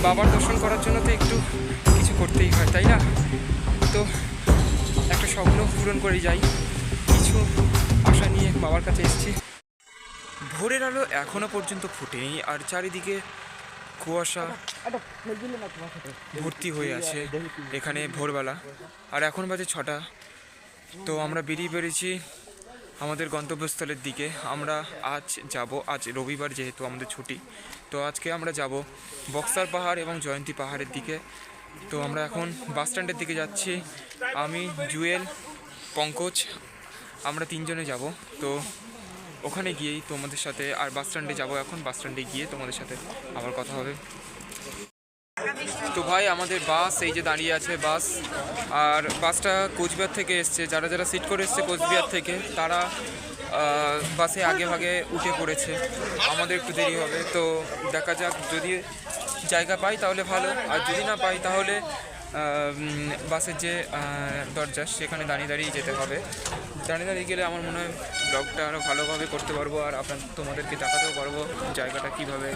বাবার দর্শন করার জন্য তো একটু কিছু করতেই হয়, তাই না? তো একটা স্বপ্ন পূরণ করে যাই, কিছু আশা নিয়ে বাবার কাছে এসেছি। ভোরের আলো এখনো পর্যন্ত ফুটেনি, আর চারিদিকে কুয়াশা ভর্তি হয়ে আছে এখানে ভোরবেলা। আর এখন বাজে 6টা। তো আমরা বেরিয়ে পড়েছি আমাদের গন্তব্যস্থলের দিকে। আমরা আজ রবিবার, যেহেতু আমাদের ছুটি, তো আজকে আমরা যাব বক্সার পাহাড় এবং জয়ন্তী পাহাড়ের দিকে। তো আমরা এখন বাস স্ট্যান্ডের দিকে যাচ্ছি। আমি, জুয়েল, পঙ্কজ, আমরা 3 জনে যাব। তো ওখানে গিয়েই তোমাদের সাথে, আর বাস স্ট্যান্ডে যাবো এখন, বাস স্ট্যান্ডে গিয়ে তোমাদের সাথে আবার কথা হবে। তো ভাই, আমাদের বাস এই যে দাঁড়িয়ে আছে বাস, আর বাসটা কোচবিহার থেকে এসছে। যারা যারা সিট করে এসছে কোচবিহার থেকে, তারা বাসে আগে ভাগে উঠে পড়েছে। আমাদের একটু দেরি হবে, তো দেখা যাক, যদি জায়গা পাই তাহলে ভালো, আর যদি না পাই তাহলে বাসের যে দরজা সেখানে দাঁড়িয়ে দাঁড়িয়ে যেতে হবে। দাঁড়িয়ে দাঁড়িয়ে গেলে আমার মনে হয় ব্লগটা আরও ভালোভাবে করতে পারবো, আর তোমাদেরকে দেখাতেও পারবো জায়গাটা কীভাবে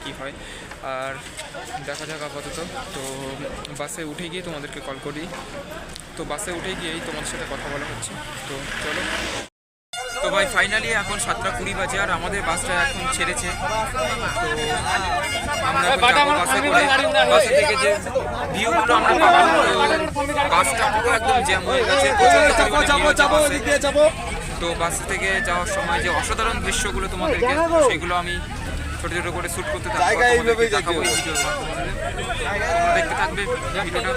কী হয়। আর দেখা যাক আপাতত। তো বাসে উঠে গিয়ে তোমাদেরকে কল করি। তো বাসে উঠে গিয়েই তোমাদের সাথে কথা বলা হচ্ছে। তো চলো। তো ভাই, ফাইনালি এখন 7:20 বাজে, আর আমাদের বাসটা এখন ছেড়েছে। তো আমরা বাসে করে, বাসে থেকে যে ভিউগুলো আমরা পাবো, বাসটা পুরো একদম জ্যাম হয়ে গেছে। তো বাস থেকে যাওয়ার সময় যে অসাধারণ দৃশ্যগুলো তোমাদেরকে, সেগুলো আমি ছোট ছোট করে শ্যুট করতে দেখাবো এই ভিডিওর মাধ্যমে। তোমরা দেখতে থাকবে ভিডিওটা।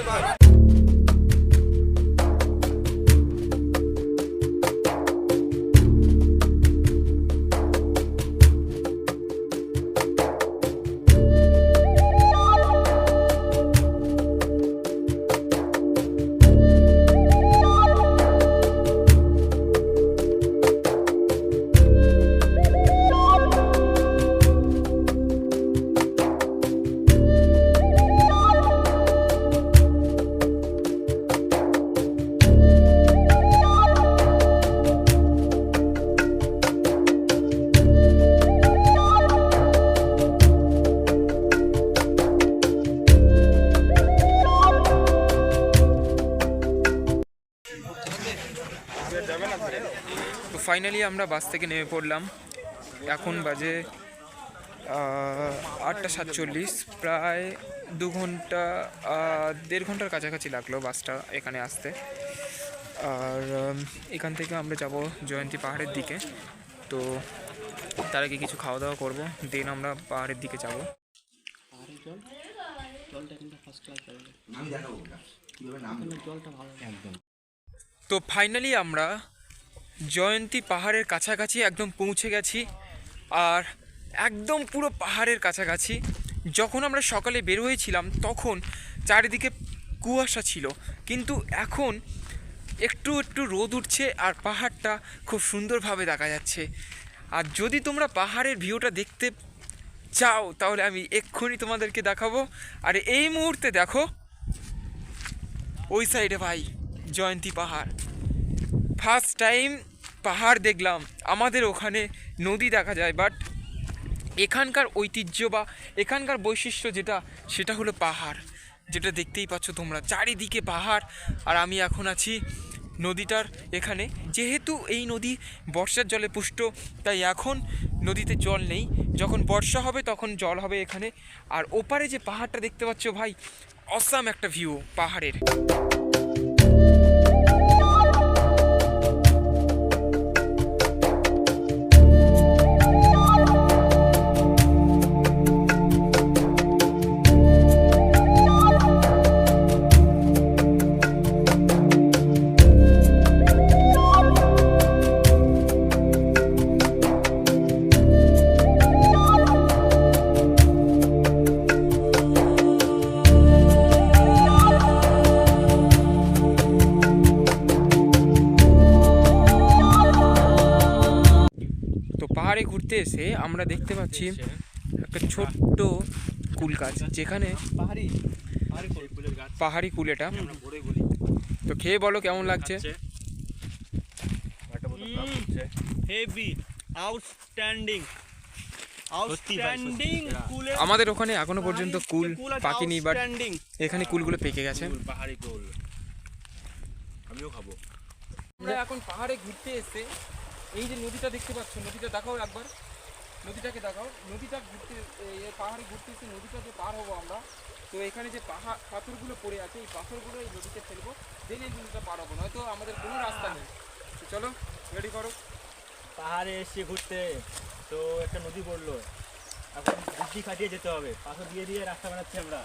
তো ফাইনালি আমরা বাস থেকে নেমে পড়লাম। এখন বাজে 8:47, প্রায় 2 ঘন্টা 1.5 ঘন্টার কাছাকাছি লাগলো বাসটা এখানে আসতে। আর এখান থেকে আমরা যাব জয়ন্তী পাহাড়ের দিকে। তো তার আগে কিছু খাওয়া দাওয়া করবো, দেন আমরা পাহাড়ের দিকে যাব। তো ফাইনালি আমরা জয়ন্তী পাহাড়ের কাছাকাছি একদম পৌঁছে গেছি, আর একদম পুরো পাহাড়ের কাছাকাছি। যখন আমরা সকালে বের হয়েছিলাম তখন চারিদিকে কুয়াশা ছিল, কিন্তু এখন একটু একটু রোদ উঠছে, আর পাহাড়টা খুব সুন্দরভাবে দেখা যাচ্ছে। আর যদি তোমরা পাহাড়ের ভিউটা দেখতে চাও তাহলে আমি এক্ষুনি তোমাদেরকে দেখাবো। আর এই মুহূর্তে দেখো, ওই সাইডে ভাই জয়ন্তী পাহাড়। ফার্স্ট টাইম পাহাড় দেখলাম। আমাদের ওখানে নদী দেখা যায়, বাট এখানকার ঐতিহ্য বা এখানকার বৈশিষ্ট্য সেটা হলো পাহাড়, যেটা দেখতেই পাচ্ছ তোমরা, চারিদিকে পাহাড়। আর আমি এখন আছি নদীটার এখানে। যেহেতু এই নদী বর্ষার জলে পুষ্ট, তাই এখন নদীতে জল নেই। যখন বর্ষা হবে তখন জল হবে এখানে। আর ওপারে যে পাহাড়টা দেখতে পাচ্ছ ভাই, অসাম একটা ভিউ পাহাড়ের। পাহাড়ে ঘুরতে এসে আমরা দেখতে পাচ্ছি একটা ছোট্ট কুল গাছ, যেখানে পাহাড়ি কুল এটা। তো খেয়ে বলো কেমন লাগছে। Heavy outstanding. আউটস্ট্যান্ডিং কুলের আমাদের ওখানে এখনো পর্যন্ত কুল পাকেনি, বাট এখানে কুলগুলো পেকে গেছে। পাহাড়ি কুল আমিও খাবো। আমরা এখন পাহাড়ে ঘুরতে এসে এই যে নদীটা দেখতে পাচ্ছ, নদীটা দেখাও একবার, নদীটাকে দেখাও। নদীটা ঘুরতে পাহাড়ে ঘুরতে এসে নদীটাকে পার হবো আমরা। তো এখানে যে পাথরগুলো পড়ে আছে, এই পাথরগুলো এই নদীতে ফেলবো, দেন এই নদীটা পার হবো, নয়তো আমাদের কোনো রাস্তা নেই। তো চলো রেডি করো। পাহাড়ে এসে ঘুরতে তো একটা নদী পড়লো, এখন বুদ্ধি খাটিয়ে যেতে হবে, পাথর দিয়ে দিয়ে রাস্তা বানাচ্ছি আমরা।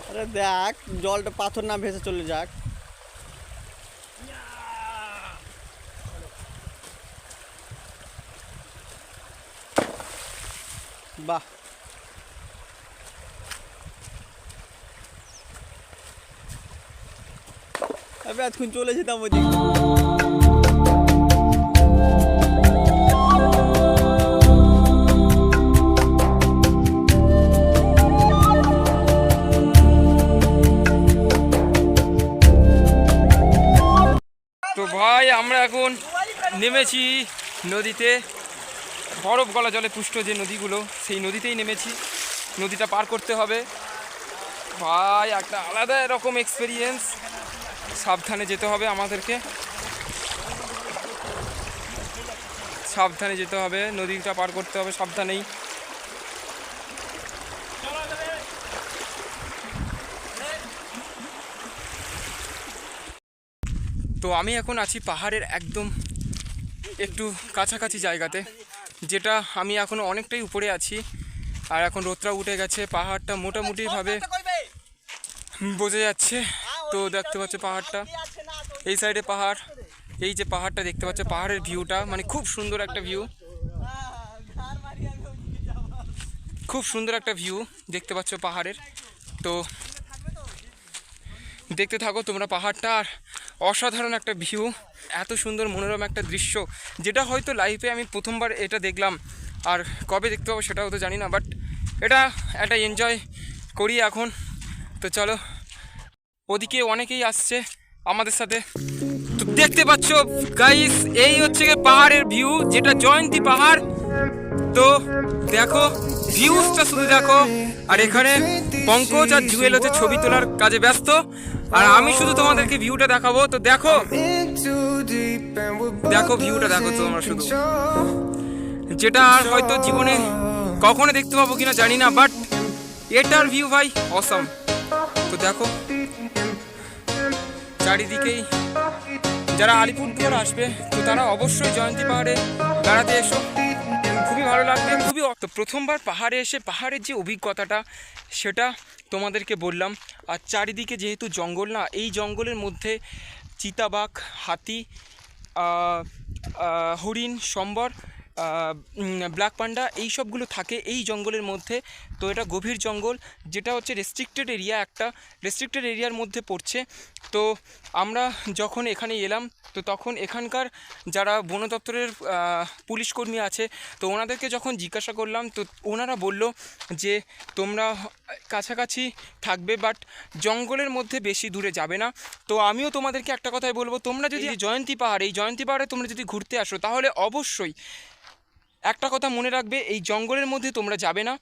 আরে দেখ জলটা পাথর না ভেসে চলে যাক। বাহ, আমি এতক্ষণ চলে যেতাম ওই দিকে। তো ভাই আমরা এখন নেমেছি নদীতে, বরফ গলা জলে পুষ্ট যে নদীগুলো, সেই নদীতেই নেমেছি। নদীটা পার করতে হবে ভাই, একটা আলাদা রকম এক্সপেরিয়েন্স। সাবধানে যেতে হবে আমাদেরকে, সাবধানে যেতে হবে, নদীটা পার করতে হবে সাবধানেই। তো আমি এখন আছি পাহাড়ের একদম একটু কাছাকাছি জায়গাতে, যেটা আমি এখনও অনেকটাই উপরে আছি। আর এখন রোদটা উঠে গেছে, পাহাড়টা মোটামুটিভাবে বোঝা যাচ্ছে। তো দেখতে পাচ্ছ পাহাড়টা, এই সাইডে পাহাড়, এই যে পাহাড়টা দেখতে পাচ্ছ, পাহাড়ের ভিউটা মানে খুব সুন্দর একটা ভিউ, খুব সুন্দর একটা ভিউ দেখতে পাচ্ছ পাহাড়ের। তো দেখতে থাকো তোমরা পাহাড়টা, আর অসাধারণ একটা ভিউ, এত সুন্দর মনোরম একটা দৃশ্য, যেটা হয়তো লাইফে আমি প্রথমবার এটা দেখলাম। আর কবে দেখতে পাবো সেটাও তো জানি না, বাট এটা একটা এনজয় করি এখন। তো চলো, ওদিকে অনেকেই আসছে আমাদের সাথে। তো দেখতে পাচ্ছ গাইস, এই হচ্ছে পাহাড়ের ভিউ, যেটা জয়ন্তী পাহাড়। তো দেখো ভিউজটা শুধু দেখো। আর এখানে পঙ্কজ আর জুয়েল হচ্ছে ছবি তোলার কাজে ব্যস্ত, আর আমি শুধু তোমাদেরকে ভিউটা দেখাবো। তো দেখো, দেখো ভিউটা দেখো তোমরা শুধু, যেটা আর হয়তো জীবনে কখনো দেখতে পাবো কিনা জানি না, বাট এটার ভিউ ভাই অসাম। তো দেখো চারিদিকেই, যারা আলিপুরদুয়ার আসবে তো তারা অবশ্যই জয়ন্তী পাহাড়ে বেড়াতে এসো, খুবই ভালো লাগবে, খুবই। তো প্রথমবার পাহাড়ে এসে পাহাড়ের যে অভিজ্ঞতাটা সেটা তোমাদেরকে বললাম। আর চারিদিকে যেহেতু জঙ্গল না, এই জঙ্গলের মধ্যে চিতাবাঘ, হাতি, হরিণ, সম্বর, ব্ল্যাক পান্ডা, এই সবগুলো থাকে এই জঙ্গলের মধ্যে। তো এটা গভীর জঙ্গল, যেটা হচ্ছে রেস্ট্রিক্টেড এরিয়া, একটা রেস্ট্রিক্টেড এরিয়ার মধ্যে পড়ছে। তো আমরা যখন এখানে এলাম, তো তখন এখানকার যারা বন দপ্তরের পুলিশকর্মী আছে, তো ওনাদেরকে যখন জিজ্ঞাসা করলাম, তো ওনারা বলল যে তোমরা কাছাকাছি থাকবে, বাট জঙ্গলের মধ্যে বেশি দূরে যাবে না। তো আমিও তোমাদেরকে একটা কথাই বলবো, তোমরা যদি জয়ন্তী পাহাড়, এই জয়ন্তী পাহাড়ে তোমরা যদি ঘুরতে আসো, তাহলে অবশ্যই একটা কথা মনে রাখবে, এই জঙ্গলের মধ্যে তোমরা যাবে না,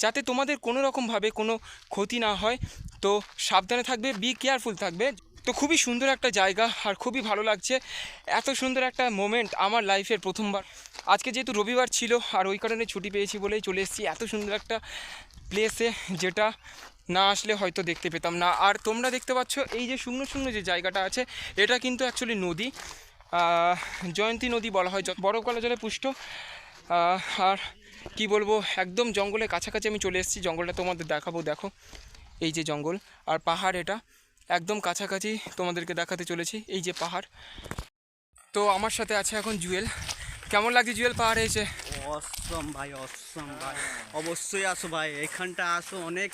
যাতে তোমাদের কোনো রকমভাবে কোনো ক্ষতি না হয়। তো সাবধানে থাকবে, বি কেয়ারফুল থাকবে। তো খুবই সুন্দর একটা জায়গা, আর খুবই ভালো লাগছে, এত সুন্দর একটা মোমেন্ট আমার লাইফের প্রথমবার। আজকে যেহেতু রবিবার ছিল, আর ওই কারণে ছুটি পেয়েছি বলেই চলে এসেছি এত সুন্দর একটা প্লেসে, যেটা না আসলে হয়তো দেখতে পেতাম না। আর তোমরা দেখতে পাচ্ছ এই যে শুকনো শুকনো যে জায়গাটা আছে, এটা কিন্তু অ্যাকচুয়ালি নদী, জয়ন্তী নদী বলা হয়, বরফ গলা জলে পুষ্ট। আর কি বলবো, একদম জঙ্গলের কাছাকাছি আমি চলে এসেছি, জঙ্গলটা তোমাদের দেখাবো। দেখো এই যে জঙ্গল আর পাহাড়, এটা একদম কাছাকাছি তোমাদেরকে দেখাতে চলেছি, এই যে পাহাড়। তো আমার সাথে আছে এখন জুয়েল। কেমন লাগছে জুয়েল পাহাড়ে এসে? অসম ভাই, অসম ভাই, অবশ্যই আসো ভাই, এখানটা আসো, অনেক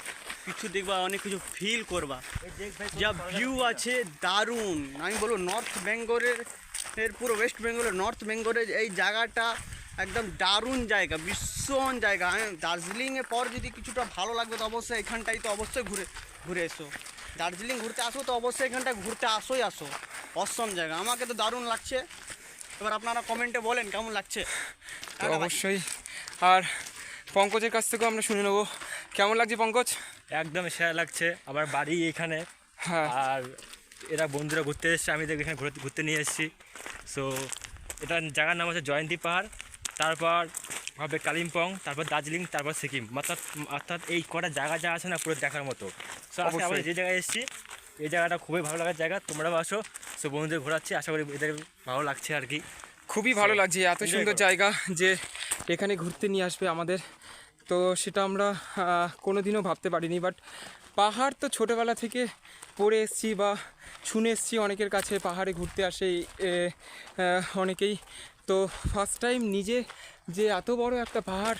কিছু দেখবা, অনেক কিছু ফিল করবা। যা ভিউ আছে দারুণ, আমি বলবো নর্থ বেঙ্গলের পুরো ওয়েস্ট বেঙ্গলের নর্থ বেঙ্গলের এই জায়গাটা একদম দারুণ জায়গা, ভীষণ জায়গা। দার্জিলিংয়ের পর যদি কিছুটা ভালো লাগবে তো অবশ্যই এখানটাই তো অবশ্যই ঘুরে ঘুরে এসো। দার্জিলিং ঘুরতে আসো তো অবশ্যই এখানটা ঘুরতে আসো। অসম জায়গা, আমাকে তো দারুণ লাগছে। এবার আপনারা কমেন্টে বলেন কেমন লাগছে। তো অবশ্যই। আর পঙ্কজের কাছ থেকেও আমরা শুনে নেবো কেমন লাগছে পঙ্কজ। একদম সেরা লাগছে, আমার বাড়ি এখানে। হ্যাঁ, আর এরা বন্ধুরা ঘুরতে এসেছে, আমি এখানে ঘুরতে নিয়ে এসেছি। সো এটা জায়গার নাম হচ্ছে জয়ন্তী পাহাড়, তারপর হবে কালিম্পং, তারপর দার্জিলিং, তারপর সিকিম। অর্থাৎ এই কটা জায়গা যা আছে না পুরো দেখার মতো। সো আজকে আমরা যে জায়গায় এসেছি এই জায়গাটা খুবই ভালো লাগার জায়গা, তোমরাও আসো। সো বন্ধুদের ঘোরাচ্ছি, আশা করি এদের ভালো লাগছে আর কি। খুবই ভালো লাগছে, এত enjoy সুন্দর করো। জায়গা যে এখানে ঘুরতে নিয়ে আসবে আমাদের। তো সেটা আমরা কোনো দিনও ভাবতে পারিনি। বাট পাহাড় তো ছোটোবেলা থেকে পড়ে এসেছি বা শুনে এসেছি, অনেকের কাছে পাহাড়ে ঘুরতে আসে অনেকেই। তো ফার্স্ট টাইম নিজে যে এত বড় একটা পাহাড়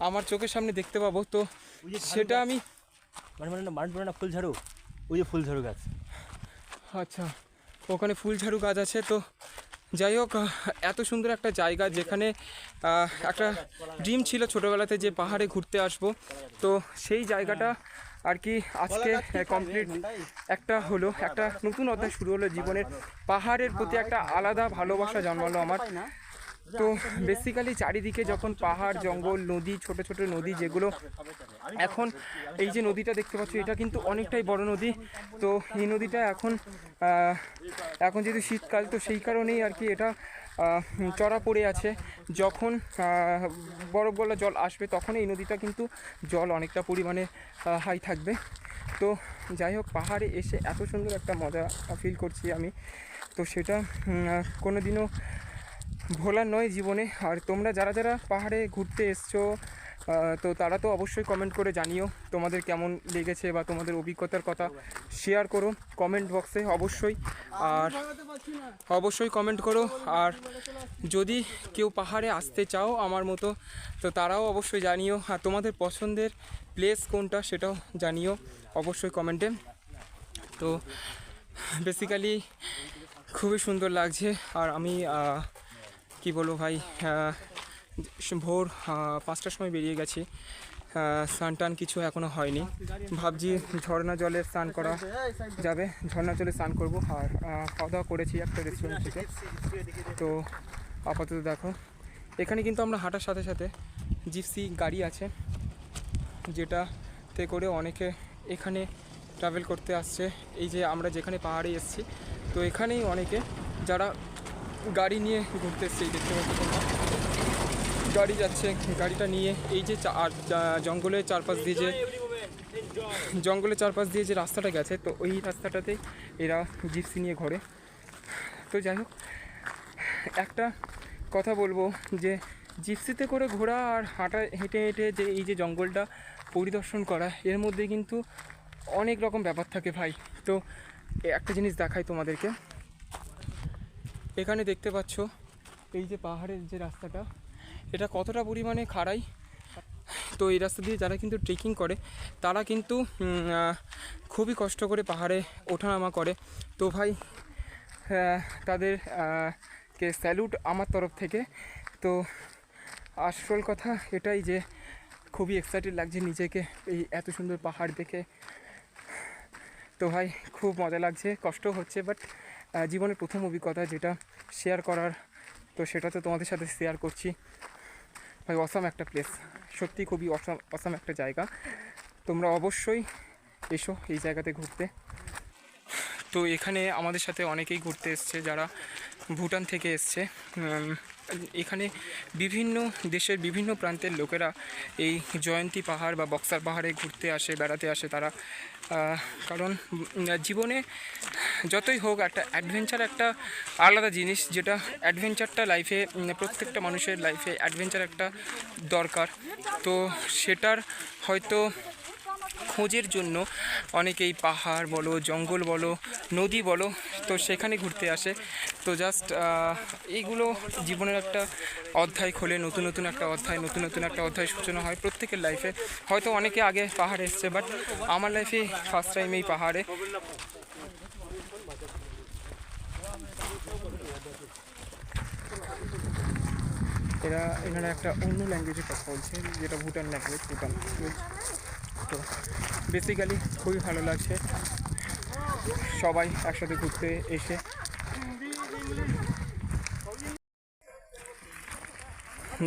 আমার চোখের সামনে দেখতে পাবো, তো সেটা আমি মানে না ফুলঝাড়ু, ওই যে ফুলঝাড়ু গাছ। আচ্ছা, ওখানে ফুলঝাড়ু গাছ আছে। তো যাই হোক, এত সুন্দর একটা জায়গা যেখানে একটা ড্রিম ছিল ছোটোবেলাতে যে পাহাড়ে ঘুরতে আসবো। তো সেই জায়গাটা আর কি আজকে কমপ্লিট একটা হলো, একটা নতুন অধ্যায় শুরু হলো জীবনের। পাহাড়ের প্রতি একটা আলাদা ভালোবাসা জন্মালো আমার। তো বেসিক্যালি চারিদিকে যখন পাহাড়, জঙ্গল, নদী, ছোট ছোট নদী যেগুলো, এখন এই যে নদীটা দেখতে পাচ্ছ এটা কিন্তু অনেকটাই বড় নদী। তো এই নদীটা এখন যেহেতু শীতকাল, তো সেই কারণেই আর কি এটা চড়া পড়ে আছে। যখন বরফ গলা জল আসবে তখন এই নদীটা কিন্তু জল অনেকটা পরিমাণে হাই থাকবে। তো যাই হোক, পাহাড়ে এসে এত সুন্দর একটা মজা ফিল করছি আমি, তো সেটা কোনো দিনও ভোলার নয় জীবনে। আর তোমরা যারা যারা পাহাড়ে ঘুরতে এসছো তো তারা তো অবশ্যই কমেন্ট করে জানিও তোমাদের কেমন লেগেছে বা তোমাদের অভিজ্ঞতার কথা শেয়ার করো কমেন্ট বক্সে অবশ্যই। আর অবশ্যই কমেন্ট করো। আর যদি কেউ পাহাড়ে আসতে চাও আমার মতো, তো তারাও অবশ্যই জানিও। আর তোমাদের পছন্দের প্লেস কোনটা সেটাও জানিও অবশ্যই কমেন্টে। তো বেসিক্যালি খুবই সুন্দর লাগছে। আর আমি কি বলবো ভাই, ভোর 5টার সময় বেরিয়ে গেছি, স্নান টান কিছু এখনও হয়নি। ভাবছি ঝর্ণা জলে স্নান করা যাবে, ঝর্ণা জলে স্নান করবো। আর খাওয়া দাওয়া করেছি একটা রেস্টুরেন্ট থেকে। তো আপাতত দেখো এখানে কিন্তু আমরা হাঁটার সাথে সাথে জিপসি গাড়ি আছে, যেটাতে করে অনেকে এখানে ট্রাভেল করতে আসছে। এই যে আমরা যেখানে পাহাড়ে এসেছি, তো এখানেই অনেকে যারা গাড়ি নিয়ে ঘুরতে এসছে, দেখতে পাচ্ছি তোমরা গাড়ি যাচ্ছে, গাড়িটা নিয়ে এই যে জঙ্গলের চারপাশ দিয়ে যে রাস্তাটা গেছে, তো ওই রাস্তাটাতে এরা জিপসি নিয়ে ঘোরে। তো যাই হোক, একটা কথা বলবো যে জিপসিতে করে ঘোরা আর হেঁটে হেঁটে যে এই যে জঙ্গলটা পরিদর্শন করা, এর মধ্যে কিন্তু অনেক রকম ব্যাপার থাকে ভাই। তো একটা জিনিস দেখাই তোমাদেরকে, এখানে দেখতে পাচ্ছ এই যে পাহাড়ের যে রাস্তাটা, এটা কতটা পরিমাণে খাড়াই। তো এই রাস্তা দিয়ে যারা কিন্তু ট্রেকিং করে তারা কিন্তু খুবই কষ্ট করে পাহাড়ে ওঠানামা করে। তো ভাই তাদের কে স্যালুট আমার তরফ থেকে। তো আসল কথা এটাই যে খুবই এক্সাইটেড লাগছে নিজেকে এই এত সুন্দর পাহাড় দেখে। তো ভাই খুব মজা লাগছে, কষ্ট হচ্ছে, বাট জীবনের প্রথম অভিজ্ঞতা যেটা শেয়ার করার, তো সেটা তো তোমাদের সাথে শেয়ার করছি। ভাই অসাম একটা প্লেস, সত্যি খুবই অসাম একটা জায়গা। তোমরা অবশ্যই এসো এই জায়গাতে ঘুরতে। তো এখানে আমাদের সাথে অনেকেই ঘুরতে এসছে যারা ভুটান থেকে এসছে। এখানে বিভিন্ন দেশের বিভিন্ন প্রান্তের লোকেরা এই জয়ন্তী পাহাড় বা বক্সার পাহাড়ে ঘুরতে আসে, বেড়াতে আসে তারা। কারণ জীবনে যতই হোক একটা অ্যাডভেঞ্চার একটা আলাদা জিনিস, যেটা অ্যাডভেঞ্চারটা লাইফে প্রত্যেকটা মানুষের লাইফে অ্যাডভেঞ্চার একটা দরকার। তো সেটার হয়তো খোঁজের জন্য অনেকেই পাহাড় বলো, জঙ্গল বলো, নদী বলো, তো সেখানে ঘুরতে আসে। তো জাস্ট এইগুলো জীবনের একটা অধ্যায় খোলে, নতুন নতুন একটা অধ্যায়, নতুন নতুন একটা অধ্যায় সূচনা হয় প্রত্যেকের লাইফে। হয়তো অনেকে আগে পাহাড়ে এসছে, বাট আমার লাইফে ফার্স্ট টাইম এই পাহাড়ে। এনারা একটা অন্য ল্যাঙ্গুয়েজে কথা বলছে, যেটা ভুটান ল্যাঙ্গুয়েজ, ভুটান। তো বেসিক্যালি খুবই ভালো লাগছে সবাই একসাথে ঘুরতে এসে।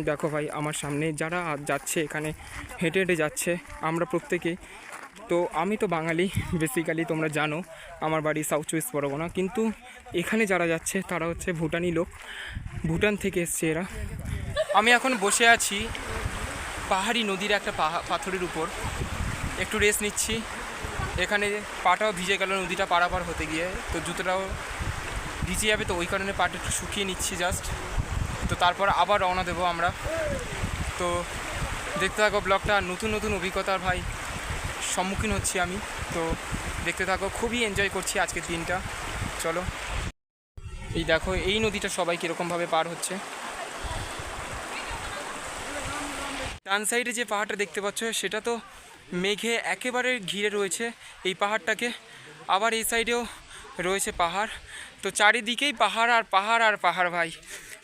দেখো ভাই, আমার সামনে যারা যাচ্ছে, এখানে হেঁটে হেঁটে যাচ্ছে, আমরা প্রত্যেকেই। তো আমি তো বাঙালি বেসিক্যালি, তোমরা জানো আমার বাড়ি সাউথ চব্বিশ পরগনা, কিন্তু এখানে যারা যাচ্ছে তারা হচ্ছে ভুটানি লোক, ভুটান থেকে এসছে এরা। আমি এখন বসে আছি পাহাড়ি নদীর একটা পাথরের উপর, একটু রেস্ট নিচ্ছি। এখানে পাটাও ভিজে গেল নদীটা পারাপার হতে গিয়ে, তো জুতোটাও ভিজে যাবে, তো ওই কারণে পাটা একটু শুকিয়ে নিচ্ছি জাস্ট। তো তারপর আবার রওনা দেবো আমরা। তো দেখতে থাকো ব্লগটা, নতুন নতুন অভিজ্ঞতার ভাই সম্মুখীন হচ্ছি আমি। তো দেখতে থাকো, খুবই এনজয় করছি আজকের দিনটা। চলো, এই দেখো এই নদীটা সবাই কীরকমভাবে পার হচ্ছে। ডান সাইডে যে পাহাড়টা দেখতে পাচ্ছ সেটা তো মেঘে একেবারে ঘিরে রয়েছে এই পাহাড়টাকে। আবার এই সাইডেও রয়েছে পাহাড়, তো চারিদিকেই পাহাড় আর পাহাড় আর পাহাড় ভাই।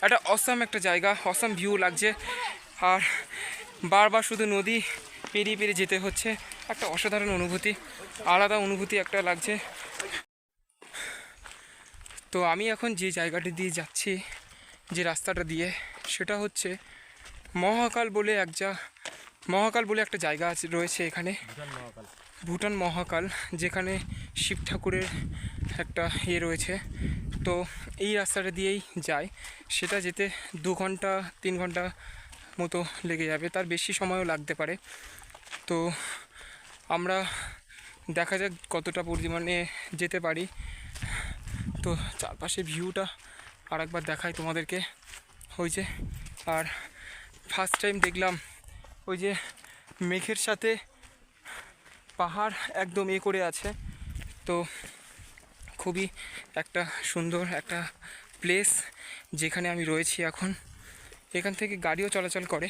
একটা অসাম একটা জায়গা, অসাম ভিউ লাগছে। আর বারবার শুধু নদী পেরিয়ে পেরিয়ে যেতে হচ্ছে, একটা অসাধারণ অনুভূতি, আলাদা অনুভূতি একটা লাগছে। তো আমি এখন যে জায়গাটি দিয়ে যাচ্ছি, যে রাস্তাটা দিয়ে, সেটা হচ্ছে মহাকাল বলে মহাকাল বলে একটা জায়গা আছে, রয়েছে এখানে, ভুটান মহাকাল, যেখানে শিব ঠাকুরের একটা রয়েছে। তো এই রাস্তাটা দিয়েই যায়, সেটা যেতে 2 ঘন্টা 3 ঘন্টা মতো লেগে যাবে, তার বেশি সময়ও লাগতে পারে। তো আমরা দেখা যাক কতটা পরিমাণে যেতে পারি। তো চারপাশে ভিউটা আর একবার দেখাই তোমাদেরকে। ওই যে, আর ফার্স্ট টাইম দেখলাম ওই যে মেঘের সাথে পাহাড় একদম করে আছে। তো খুবই একটা সুন্দর একটা প্লেস যেখানে আমি রয়েছি এখন। এখান থেকে গাড়িও চলাচল করে।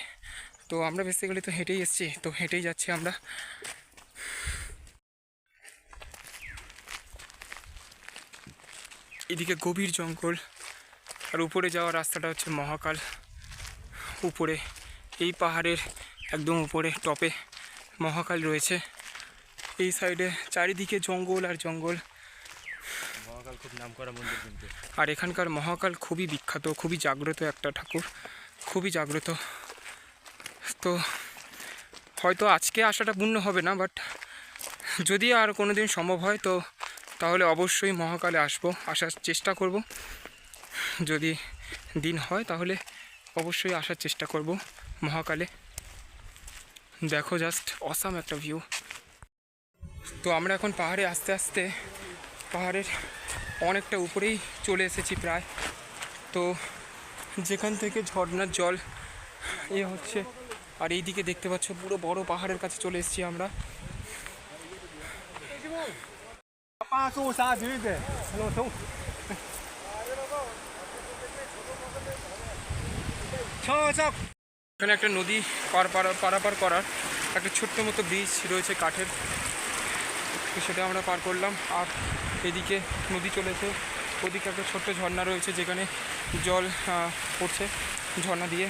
তো আমরা বেসিক্যালি তো হেঁটেই এসেছি, তো হেঁটেই যাচ্ছি আমরা। এদিকে গভীর জঙ্গল, আর উপরে যাওয়ার রাস্তাটা হচ্ছে মহাকাল। উপরে এই পাহাড়ের একদম উপরে টপে মহাকাল রয়েছে। এই সাইডে চারিদিকে জঙ্গল আর জঙ্গল। মহাকাল খুব নামকরা মন্দির কিন্তু। আর এখানকার মহাকাল খুবই বিখ্যাত, খুবই জাগ্রত একটা ঠাকুর, খুবই জাগ্রত। তো হয়তো আজকে আসাটা পূর্ণ হবে না, বাট যদি আর কোনো দিন সম্ভব হয় তো তাহলে অবশ্যই মহাকালে আসার চেষ্টা করব। যদি দিন হয় তাহলে অবশ্যই আসার চেষ্টা করব মহাকালে। দেখো জাস্ট অসাম একটা ভিউ। তো আমরা এখন পাহাড়ে আস্তে আস্তে পাহাড়ের অনেকটা উপরেই চলে এসেছি প্রায়। তো যেখান থেকে ঝর্ণার জল হচ্ছে, আর এই দিকে দেখতে পাচ্ছ পুরো বড় পাহাড়ের কাছে চলে এসেছি আমরা। এখানে একটা নদী পারাপার করার একটা ছোট্ট মতো ব্রিজ রয়েছে কাঠের, তো সেটা আমরা পার করলাম। আর এদিকে নদী চলেছে, ওদিকে একটা ছোট্ট ঝর্ণা রয়েছে যেখানে জল পড়ছে ঝর্ণা দিয়ে।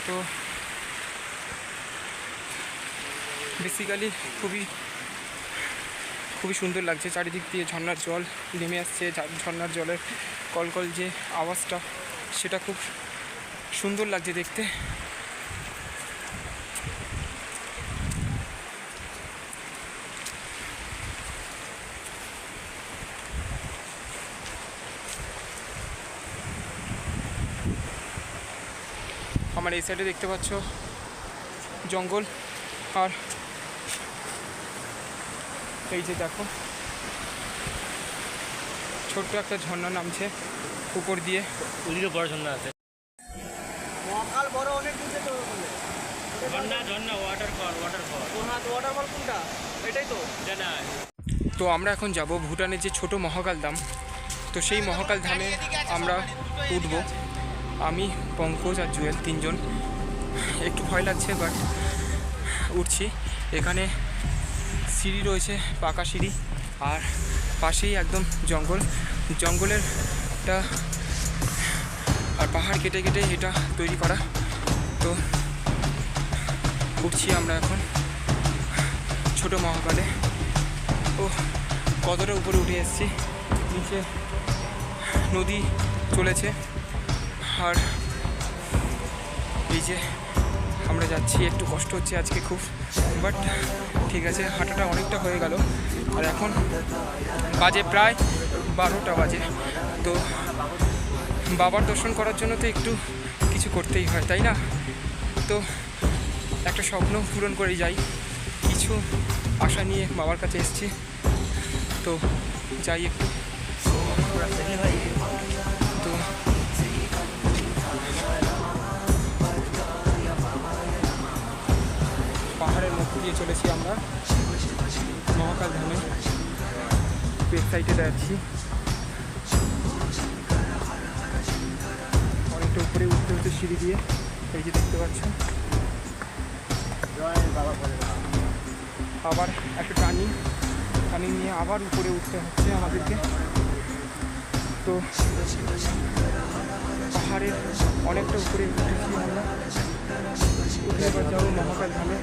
তো বেসিক্যালি খুবই সুন্দর লাগছে, চারিদিক দিয়ে ঝর্ণার জল নেমে আসছে। ঝর্ণার জলের কলকল যে আওয়াজটা, সেটা খুব সুন্দর লাগছে দেখতে। আমার এই সাইডে দেখতে পাচ্ছ জঙ্গল, আর এই যে দেখো ছোট্ট একটা ঝর্ণা নামছে উপর দিয়ে। ওদিকে বড় ঝর্ণা আছে, মহাকাল বড় অনেক দূর যেতে হবে বলে। ঝর্ণা ওয়াটারফল। ওয়াটারফল কোনটা? এটাই তো জানা। তো আমরা এখন যাব ভুটানের যে ছোট মহাকাল ধাম, তো সেই মহাকাল ধামে আমরা উঠব। আমি, পঙ্কজ আর জুয়েল তিনজন। একটু ভয় লাগছে বাট উঠছি। এখানে সিঁড়ি রয়েছে, পাকা সিঁড়ি, আর পাশেই একদম জঙ্গলেরটা আর পাহাড় কেটে কেটে এটা তৈরি করা। তো উঠছি আমরা এখন ছোট মহাকালে। ও কতটা উপরে উঠে এসেছি, নিচে নদী চলেছে আর এই যে আমরা যাচ্ছি। একটু কষ্ট হচ্ছে আজকে খুব, বাট ঠিক আছে, হাঁটাটা অনেকটা হয়ে গেল। আর এখন বাজে প্রায় 12টা বাজে। তো বাবার দর্শন করার জন্য তো একটু কিছু করতেই হয়, তাই না? তো একটা স্বপ্ন পূরণ করে যাই, কিছু আশা নিয়ে বাবার কাছে এসেছি। তো যাই একটু। তো পাহাড়ের মধ্যে দিয়ে চলেছি আমরা মহাকাল ধামে। বেক সাইডে যাচ্ছি, অনেকটা উপরে উঠতে হচ্ছে সিঁড়ি দিয়ে, এই যে দেখতে পাচ্ছেন। আবার একটা টার্নিং নিয়ে আবার উপরে উঠতে হচ্ছে আমাদেরকে। তো পাহাড়ের অনেকটা উপরে উঠেছি আমরা, উঠে এবার যাবো মহাকাল ধামে।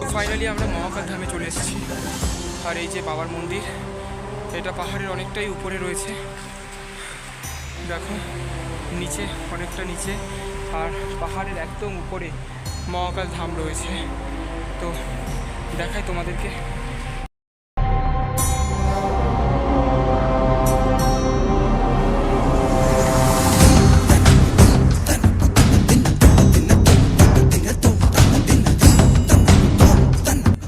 তো ফাইনালি আমরা মহাকাল ধামে চলে এসেছি। আর এই যে বাবার মন্দির, এটা পাহাড়ের অনেকটাই উপরে রয়েছে, দেখো নিচে, অনেকটা নিচে, আর পাহাড়ের একদম উপরে মহাকাল ধাম রয়েছে। তো দেখাই তোমাদেরকে।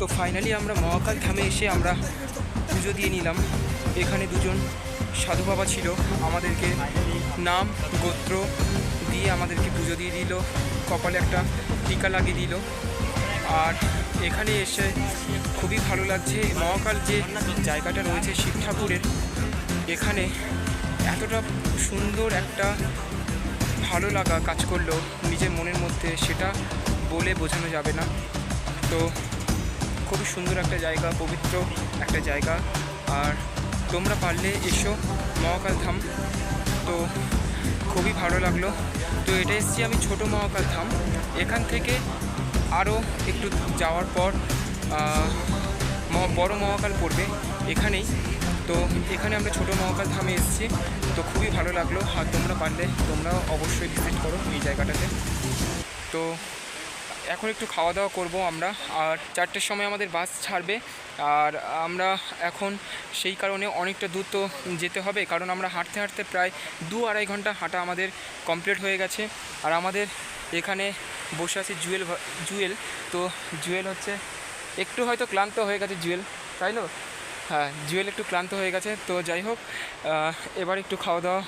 তো ফাইনালি আমরা মহাকাল ধামে এসে আমরা পুজো দিয়ে নিলাম। এখানে দুজন সাধু বাবা ছিল, আমাদেরকে নাম গোত্র দিয়ে আমাদেরকে পুজো দিয়ে দিল, কপালে একটা টিকা লাগিয়ে দিল। আর এখানে এসে খুবই ভালো লাগছে। মহাকাল যে জায়গাটা রয়েছে শিব ঠাকুরের, এখানে এতটা সুন্দর একটা ভালো লাগা কাজ করলো নিজের মনের মধ্যে, সেটা বলে বোঝানো যাবে না। তো খুবই সুন্দর একটা জায়গা, পবিত্র একটা জায়গা। আর তোমরা পারলে এসো মহাকাল ধাম। তো খুবই ভালো লাগলো। তো এটা এসেছি আমি ছোট মহাকাল ধাম। এখান থেকে আরও একটু যাওয়ার পর বড় মহাকাল পড়বে এখানেই। তো এখানে আমরা ছোট মহাকাল ধামে এসেছি। তো খুবই ভালো লাগলো। আর তোমরা পারলে তোমরাও অবশ্যই ভিজিট করো এই জায়গাটাতে। তো এখন একটু খাওয়া দাওয়া করব আমরা, আর 4টের সময় আমাদের বাস ছাড়বে। আর আমরা এখন সেই কারণে অনেকটা দূর তো যেতে হবে, কারণ আমরা হাঁটতে হাঁটতে প্রায় 2-2.5 ঘন্টা হাঁটা আমাদের কমপ্লিট হয়ে গেছে। আর আমাদের এখানে বসে আছে জুয়েল। তো জুয়েল হচ্ছে একটু হয়তো ক্লান্ত হয়ে গেছে জুয়েল, তাই না? হ্যাঁ, জুয়েল একটু ক্লান্ত হয়ে গেছে। তো যাই হোক, এবার একটু খাওয়া দাওয়া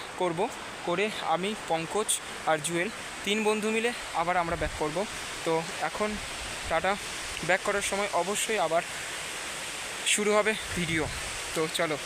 করে আমি, পঙ্কজ আর জুয়েল 3 বন্ধু মিলে আবার আমরা ব্যাক করব। তো এখন টাটা। ব্যাক করার সময় অবশ্যই আবার শুরু হবে ভিডিও। তো চলো।